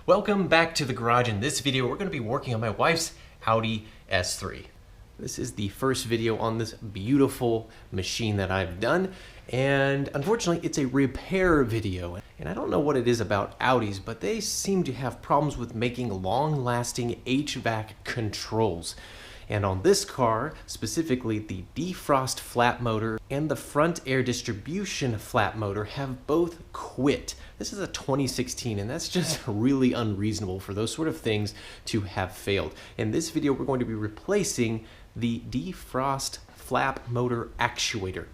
Welcome back to the garage. In this video, we're going to be working on my wife's Audi S3. This is the first video on this beautiful machine that I've done, and unfortunately it's a repair video. And I don't know what it is about Audis, but they seem to have problems with making long-lasting HVAC controls. And on this car, specifically the defrost flat motor and the front air distribution flat motor have both quit. This is a 2016, and that's just really unreasonable for those sort of things to have failed. In this video, we're going to be replacing the defrost flap motor actuator.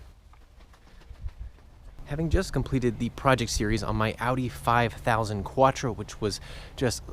Having just completed the project series on my Audi 5000 Quattro, which was just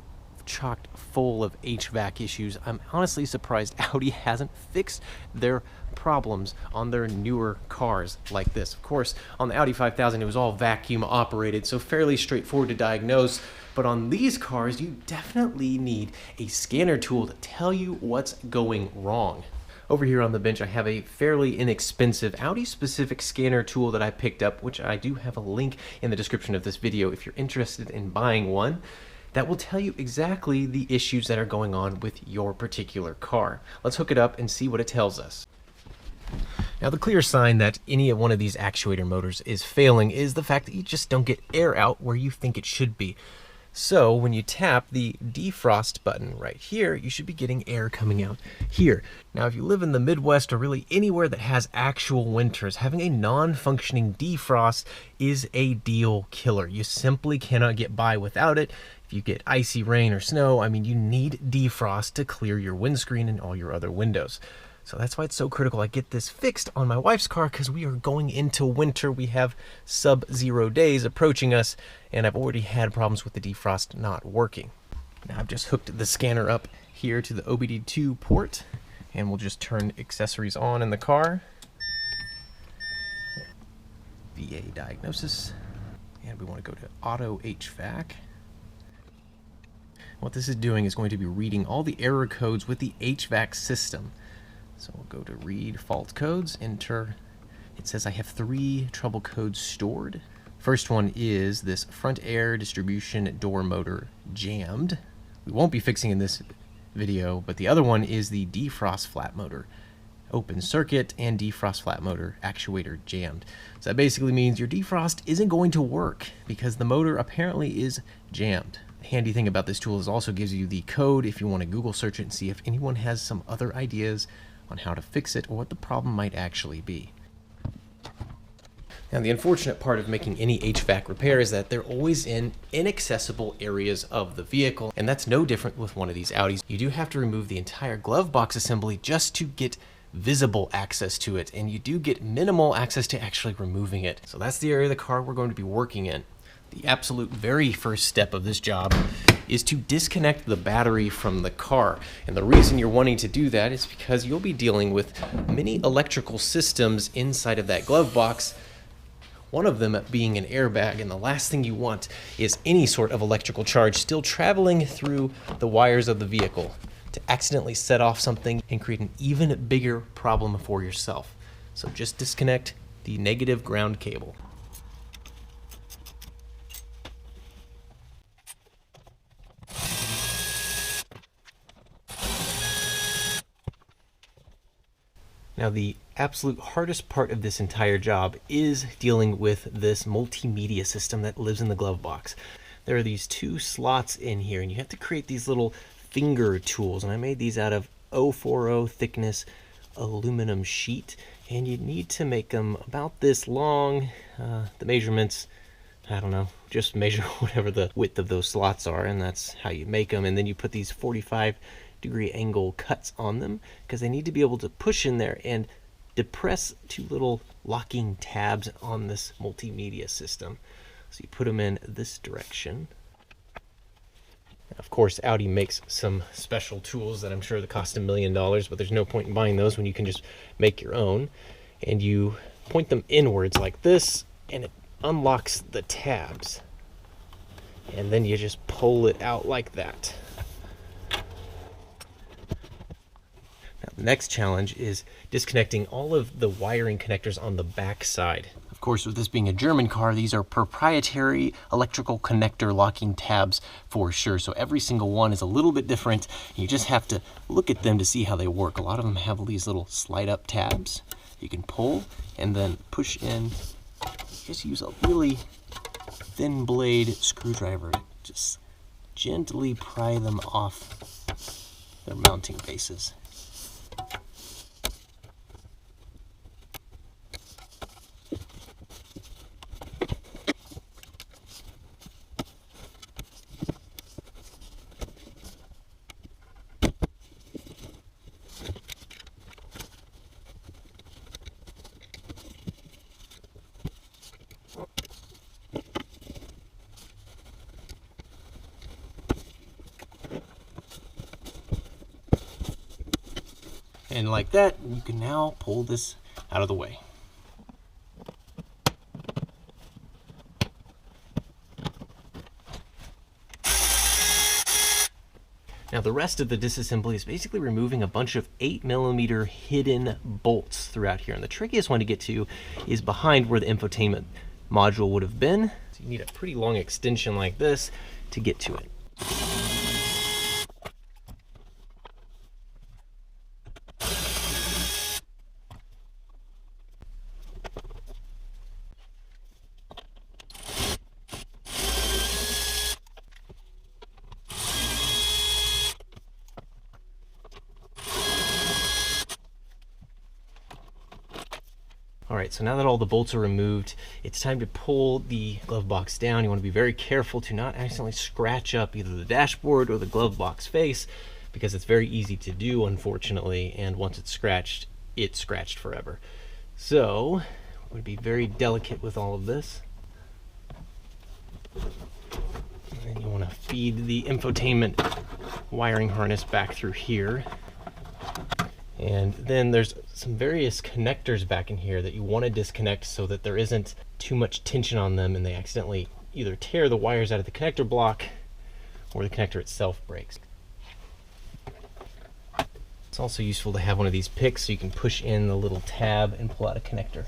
chocked full of HVAC issues, I'm honestly surprised Audi hasn't fixed their problems on their newer cars like this. Of course, on the Audi 5000 it was all vacuum operated, so fairly straightforward to diagnose, but on these cars you definitely need a scanner tool to tell you what's going wrong. Over here on the bench, I have a fairly inexpensive Audi-specific scanner tool that I picked up, which I do have a link in the description of this video if you're interested in buying one. That will tell you exactly the issues that are going on with your particular car. Let's hook it up and see what it tells us. Now, the clear sign that any one of these actuator motors is failing is the fact that you just don't get air out where you think it should be. So when you tap the defrost button right here, you should be getting air coming out here. Now, if you live in the Midwest or really anywhere that has actual winters, having a non-functioning defrost is a deal killer. You simply cannot get by without it. If you get icy rain or snow, I mean, you need defrost to clear your windscreen and all your other windows. So that's why it's so critical I get this fixed on my wife's car, because we are going into winter. We have sub-zero days approaching us, and I've already had problems with the defrost not working. Now I've just hooked the scanner up here to the OBD2 port, and we'll just turn accessories on in the car. VA diagnosis, and we want to go to auto HVAC. What this is doing is going to be reading all the error codes with the HVAC system. So we'll go to read fault codes, enter. It says I have 3 trouble codes stored. First one is this front air distribution door motor jammed. We won't be fixing in this video, but the other one is the defrost flat motor open circuit and defrost flat motor actuator jammed. So that basically means your defrost isn't going to work because the motor apparently is jammed. The handy thing about this tool is also gives you the code if you want to Google search it and see if anyone has some other ideas on how to fix it or what the problem might actually be. Now, the unfortunate part of making any HVAC repair is that they're always in inaccessible areas of the vehicle, and that's no different with one of these Audis. You do have to remove the entire glove box assembly just to get visible access to it, and you do get minimal access to actually removing it. So that's the area of the car we're going to be working in. The absolute very first step of this job is to disconnect the battery from the car. And the reason you're wanting to do that is because you'll be dealing with many electrical systems inside of that glove box, one of them being an airbag, and the last thing you want is any sort of electrical charge still traveling through the wires of the vehicle to accidentally set off something and create an even bigger problem for yourself. So just disconnect the negative ground cable. Now, the absolute hardest part of this entire job is dealing with this multimedia system that lives in the glove box. There are these 2 slots in here, and you have to create these little finger tools, and I made these out of 040 thickness aluminum sheet, and you need to make them about this long. The measurements, I don't know, just measure whatever the width of those slots are, and that's how you make them. And then you put these 45-degree angle cuts on them because they need to be able to push in there and depress 2 little locking tabs on this multimedia system. So you put them in this direction. Of course, Audi makes some special tools that I'm sure that cost $1 million, but there's no point in buying those when you can just make your own. And you point them inwards like this, and it unlocks the tabs. And then you just pull it out like that. Now, the next challenge is disconnecting all of the wiring connectors on the back side. Of course, with this being a German car, these are proprietary electrical connector locking tabs for sure. So every single one is a little bit different. You just have to look at them to see how they work. A lot of them have these little slide up tabs you can pull and then push in. Just use a really thin blade screwdriver to just gently pry them off their mounting bases. And like that, you can now pull this out of the way. Now the rest of the disassembly is basically removing a bunch of 8mm hidden bolts throughout here. And the trickiest one to get to is behind where the infotainment module would have been. So you need a pretty long extension like this to get to it. Alright, so now that all the bolts are removed, it's time to pull the glove box down. You want to be very careful to not accidentally scratch up either the dashboard or the glove box face, because it's very easy to do, unfortunately, and once it's scratched forever. So, we're going to be very delicate with all of this. And then you want to feed the infotainment wiring harness back through here. And then there's some various connectors back in here that you want to disconnect so that there isn't too much tension on them and they accidentally either tear the wires out of the connector block or the connector itself breaks. It's also useful to have one of these picks so you can push in the little tab and pull out a connector.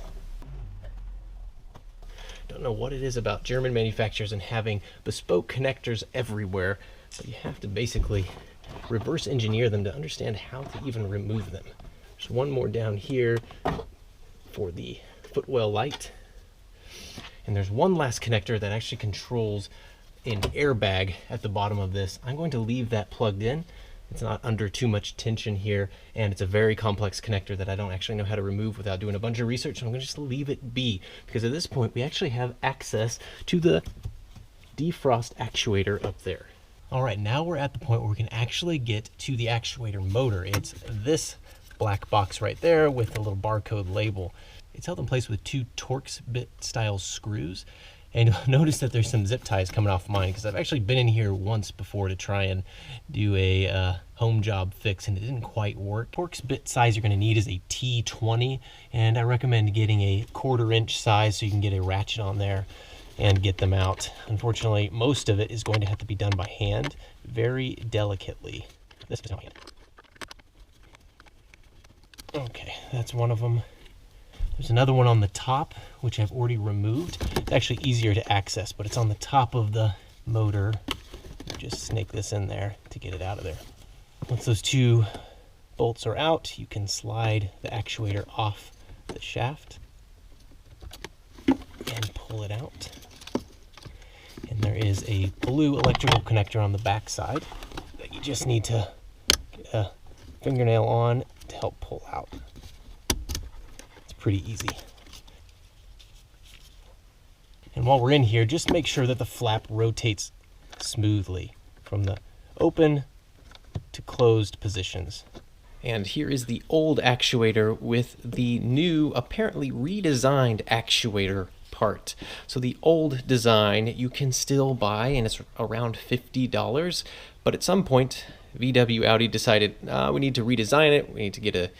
Don't know what it is about German manufacturers and having bespoke connectors everywhere, but you have to basically reverse engineer them to understand how to even remove them. There's one more down here for the footwell light. And there's one last connector that actually controls an airbag at the bottom of this. I'm going to leave that plugged in. It's not under too much tension here, and it's a very complex connector that I don't actually know how to remove without doing a bunch of research, so I'm going to just leave it be, because at this point we actually have access to the defrost actuator up there. All right, now we're at the point where we can actually get to the actuator motor. It's this black box right there with a little barcode label. It's held in place with 2 Torx bit style screws. And you'll notice that there's some zip ties coming off mine because I've actually been in here once before to try and do a home job fix and it didn't quite work. Torx bit size you're going to need is a T20, and I recommend getting a 1/4 inch size so you can get a ratchet on there and get them out. Unfortunately, most of it is going to have to be done by hand, very delicately. This is my hand. Okay, that's one of them. There's another one on the top, which I've already removed. It's actually easier to access, but it's on the top of the motor. Just snake this in there to get it out of there. Once those 2 bolts are out, you can slide the actuator off the shaft and pull it out. And there is a blue electrical connector on the back side that you just need to get a fingernail on to help pull out. It's pretty easy. And while we're in here, just make sure that the flap rotates smoothly from the open to closed positions. And here is the old actuator with the new, apparently redesigned actuator part. So the old design you can still buy, and it's around $50, but at some point VW Audi decided we need to redesign it, we need to get a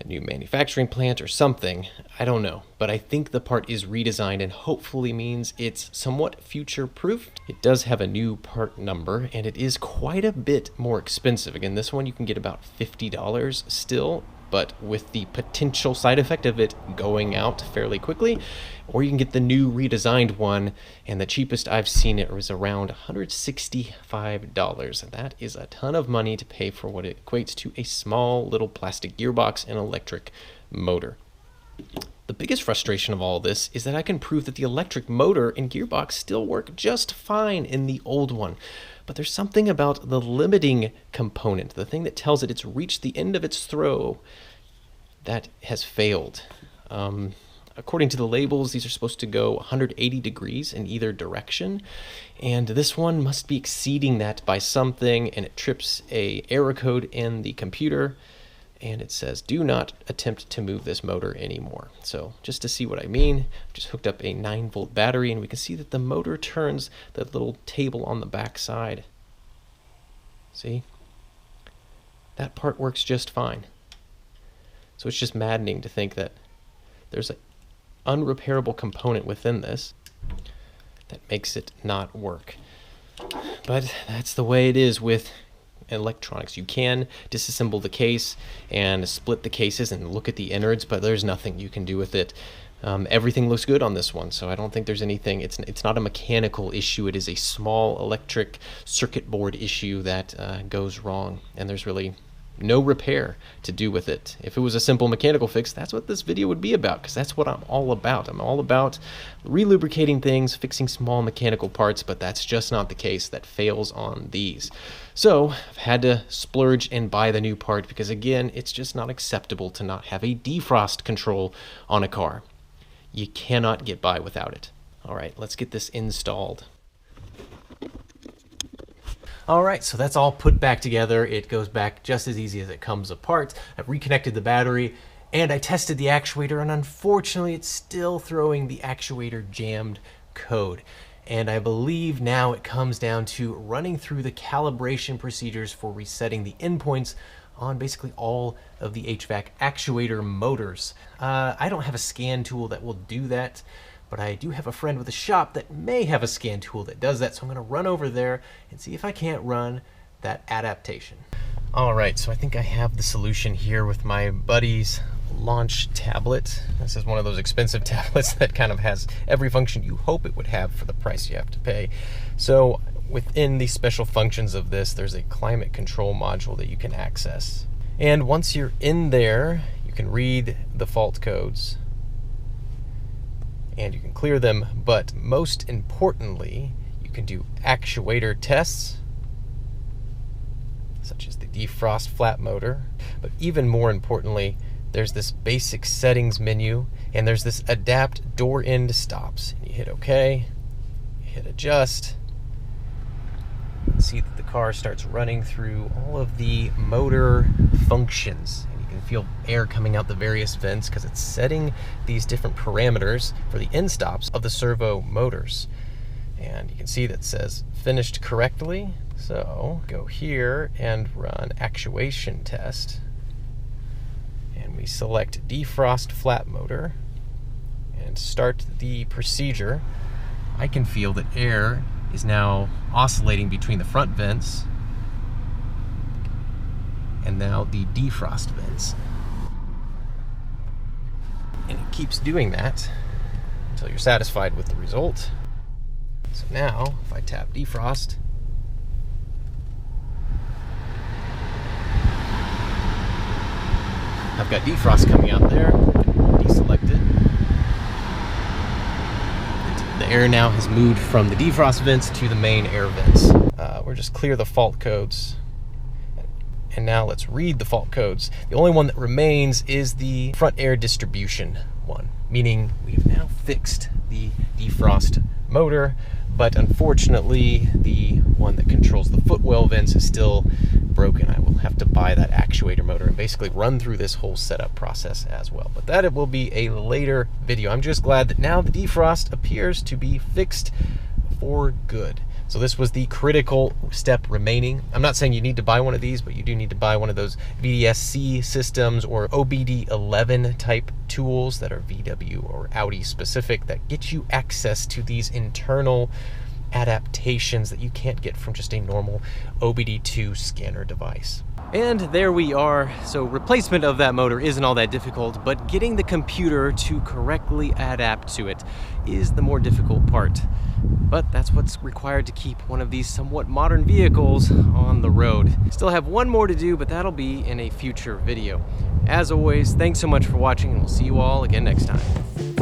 new manufacturing plant or something. I don't know, but I think the part is redesigned and hopefully means it's somewhat future-proof. It does have a new part number and it is quite a bit more expensive. Again, this one you can get about $50 still. but with the potential side effect of it going out fairly quickly. Or you can get the new redesigned one, and the cheapest I've seen it was around $165. That is a ton of money to pay for what it equates to a small little plastic gearbox and electric motor. The biggest frustration of all this is that I can prove that the electric motor and gearbox still work just fine in the old one. But there's something about the limiting component, the thing that tells it it's reached the end of its throw, that has failed. According to the labels, these are supposed to go 180 degrees in either direction, and this one must be exceeding that by something, and it trips a error code in the computer, and it says, do not attempt to move this motor anymore. So just to see what I mean, I just hooked up a 9-volt battery, and we can see that the motor turns the little table on the back side. See? That part works just fine. So it's just maddening to think that there's an unrepairable component within this that makes it not work. But that's the way it is with electronics. You can disassemble the case and split the cases and look at the innards, but there's nothing you can do with it. Everything looks good on this one, so I don't think there's anything. It's not a mechanical issue. It is a small electric circuit board issue that goes wrong, and there's really no repair to do with it. If it was a simple mechanical fix, that's what this video would be about, because that's what I'm all about. I'm all about relubricating things, fixing small mechanical parts, but that's just not the case. That fails on these. So I've had to splurge and buy the new part because, again, it's just not acceptable to not have a defrost control on a car. You cannot get by without it. All right, let's get this installed. All right, so that's all put back together. It goes back just as easy as it comes apart. I've reconnected the battery and I tested the actuator, and unfortunately it's still throwing the actuator jammed code. And I believe now it comes down to running through the calibration procedures for resetting the endpoints on basically all of the HVAC actuator motors. I don't have a scan tool that will do that, but I do have a friend with a shop that may have a scan tool that does that, so I'm gonna run over there and see if I can't run that adaptation. All right, so I think I have the solution here with my buddy's launch tablet. This is one of those expensive tablets that kind of has every function you hope it would have for the price you have to pay. So within the special functions of this, there's a climate control module that you can access. And once you're in there, you can read the fault codes and you can clear them, but most importantly, you can do actuator tests, such as the defrost flat motor. But even more importantly, there's this basic settings menu, and there's this adapt door end stops. And you hit OK, you hit adjust. See that the car starts running through all of the motor functions. You can feel air coming out the various vents because it's setting these different parameters for the end stops of the servo motors. And you can see that says finished correctly. So go here and run actuation test. And we select defrost flat motor and start the procedure. I can feel that air is now oscillating between the front vents and now the defrost vents. And it keeps doing that until you're satisfied with the result. So now, if I tap defrost, I've got defrost coming out there, deselect it. The air now has moved from the defrost vents to the main air vents. We'll just clear the fault codes. And now let's read the fault codes. The only one that remains is the front air distribution one, meaning we've now fixed the defrost motor, but unfortunately the one that controls the footwell vents is still broken. I will have to buy that actuator motor and basically run through this whole setup process as well. But that it will be a later video. I'm just glad that now the defrost appears to be fixed for good. So this was the critical step remaining. I'm not saying you need to buy one of these, but you do need to buy one of those VDSC systems or OBD11 type tools that are VW or Audi specific that get you access to these internal adaptations that you can't get from just a normal OBD2 scanner device. And there we are. So replacement of that motor isn't all that difficult, but getting the computer to correctly adapt to it is the more difficult part. But that's what's required to keep one of these somewhat modern vehicles on the road. Still have one more to do, but that'll be in a future video. As always, thanks so much for watching, and we'll see you all again next time.